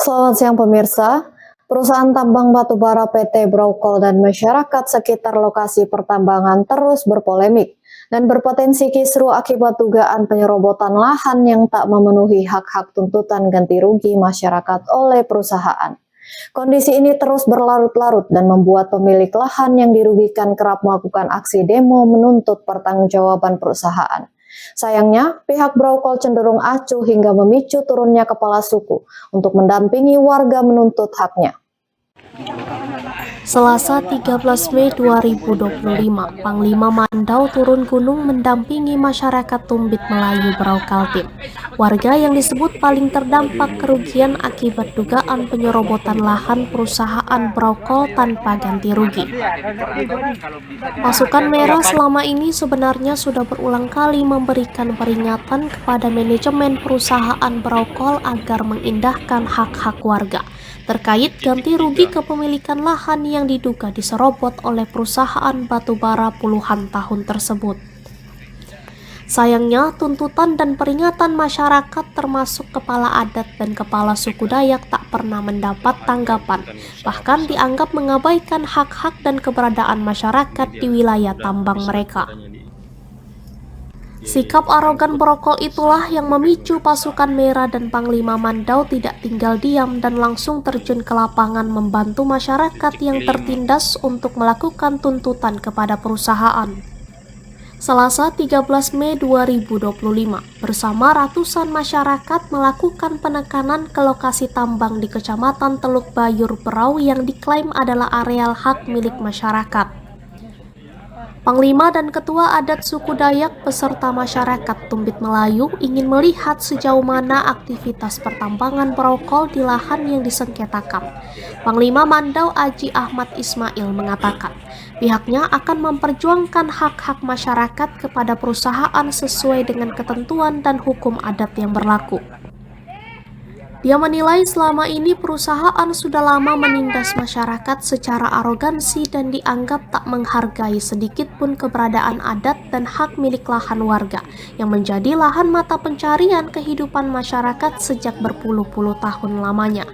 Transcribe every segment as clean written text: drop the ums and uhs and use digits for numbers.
Selamat siang pemirsa. Perusahaan tambang batubara PT Braukol dan masyarakat sekitar lokasi pertambangan terus berpolemik dan berpotensi kisruh akibat dugaan penyerobotan lahan yang tak memenuhi hak-hak tuntutan ganti rugi masyarakat oleh perusahaan. Kondisi ini terus berlarut-larut dan membuat pemilik lahan yang dirugikan kerap melakukan aksi demo menuntut pertanggungjawaban perusahaan. Sayangnya, pihak Braukol cenderung acuh hingga memicu turunnya kepala suku untuk mendampingi warga menuntut haknya. Selasa 13 Mei 2025, Panglima Mandau turun gunung mendampingi masyarakat Tumbit Melayu Braukaltim. Warga yang disebut paling terdampak kerugian akibat dugaan penyerobotan lahan perusahaan Braukol tanpa ganti rugi. Pasukan Merah selama ini sebenarnya sudah berulang kali memberikan peringatan kepada manajemen perusahaan Braukol agar mengindahkan hak-hak warga terkait ganti rugi kepemilikan lahan yang diduga diserobot oleh perusahaan batubara puluhan tahun tersebut. Sayangnya, tuntutan dan peringatan masyarakat termasuk kepala adat dan kepala suku Dayak tak pernah mendapat tanggapan, bahkan dianggap mengabaikan hak-hak dan keberadaan masyarakat di wilayah tambang mereka. Sikap arogan Braukol itulah yang memicu pasukan Merah dan Panglima Mandau tidak tinggal diam dan langsung terjun ke lapangan membantu masyarakat yang tertindas untuk melakukan tuntutan kepada perusahaan. Selasa 13 Mei 2025, bersama ratusan masyarakat melakukan penekanan ke lokasi tambang di Kecamatan Teluk Bayur Berau yang diklaim adalah areal hak milik masyarakat. Panglima dan Ketua Adat Suku Dayak beserta masyarakat Tumbit Melayu ingin melihat sejauh mana aktivitas pertambangan Braukol di lahan yang disengketakan. Panglima Mandau Aji Ahmad Ismail mengatakan, pihaknya akan memperjuangkan hak-hak masyarakat kepada perusahaan sesuai dengan ketentuan dan hukum adat yang berlaku. Dia menilai selama ini perusahaan sudah lama menindas masyarakat secara arogansi dan dianggap tak menghargai sedikit pun keberadaan adat dan hak milik lahan warga yang menjadi lahan mata pencarian kehidupan masyarakat sejak berpuluh-puluh tahun lamanya.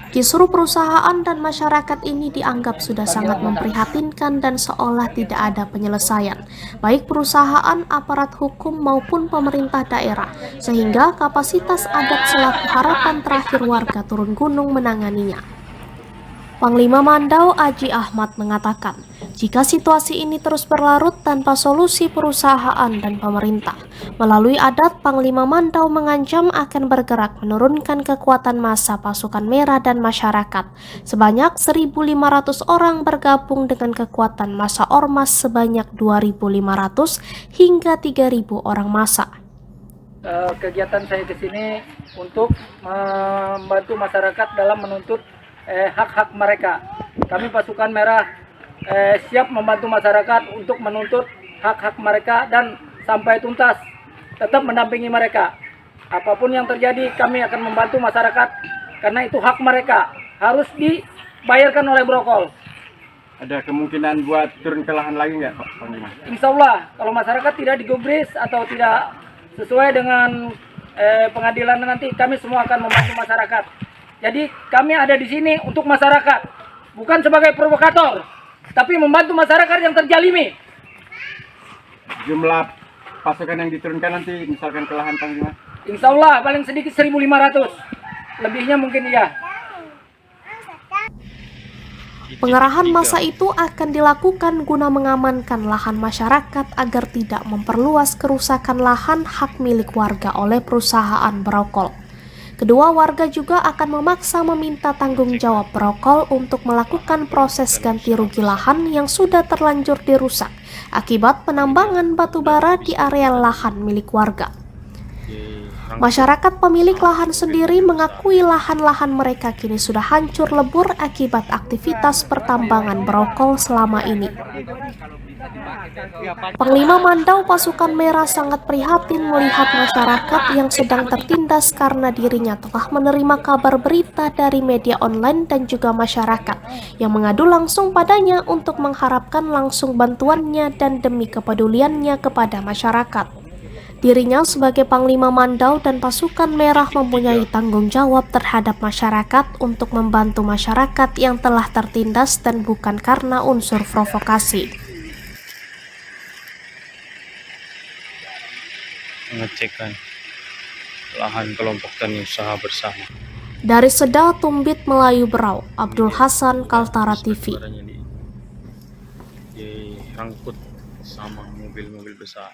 Kisruh perusahaan dan masyarakat ini dianggap sudah sangat memprihatinkan dan seolah tidak ada penyelesaian, baik perusahaan, aparat hukum maupun pemerintah daerah, sehingga kapasitas adat selaku harapan terakhir warga turun gunung menanganinya. Panglima Mandau Aji Ahmad mengatakan, jika situasi ini terus berlarut tanpa solusi perusahaan dan pemerintah, melalui adat Panglima Mandau mengancam akan bergerak menurunkan kekuatan massa pasukan Merah dan masyarakat. Sebanyak 1.500 orang bergabung dengan kekuatan massa ormas sebanyak 2.500 hingga 3.000 orang massa. Kegiatan saya ke sini untuk membantu masyarakat dalam menuntut hak-hak mereka. Kami pasukan Merah siap membantu masyarakat untuk menuntut hak-hak mereka dan sampai tuntas tetap mendampingi mereka. Apapun yang terjadi kami akan membantu masyarakat karena itu hak mereka harus dibayarkan oleh Braukol. Ada kemungkinan buat turun ke lahan lagi nggak Pak Panglima? Insya Allah kalau masyarakat tidak digubris atau tidak sesuai dengan pengadilan nanti kami semua akan membantu masyarakat. Jadi kami ada di sini untuk masyarakat, bukan sebagai provokator, tapi membantu masyarakat yang terjalimi. Jumlah pasukan yang diturunkan nanti misalkan ke lahan Panglima? Insya Allah paling sedikit 1.500, lebihnya mungkin iya. Pengerahan massa itu akan dilakukan guna mengamankan lahan masyarakat agar tidak memperluas kerusakan lahan hak milik warga oleh perusahaan Braukol. Kedua warga juga akan memaksa meminta tanggung jawab Braukol untuk melakukan proses ganti rugi lahan yang sudah terlanjur dirusak akibat penambangan batubara di areal lahan milik warga. Masyarakat pemilik lahan sendiri mengakui lahan-lahan mereka kini sudah hancur lebur akibat aktivitas pertambangan Braukol selama ini. Panglima Mandau pasukan Merah sangat prihatin melihat masyarakat yang sedang tertindas karena dirinya telah menerima kabar berita dari media online dan juga masyarakat yang mengadu langsung padanya untuk mengharapkan langsung bantuannya dan demi kepeduliannya kepada masyarakat. Dirinya sebagai Panglima Mandau dan pasukan merah mempunyai tanggung jawab terhadap masyarakat untuk membantu masyarakat yang telah tertindas dan bukan karena unsur provokasi. Mengecekkan lahan kelompok tani usaha bersama. Dari Seda Tumbit Melayu Berau, Abdul Hasan, Kaltara TV. Dirangkut sama mobil-mobil besar.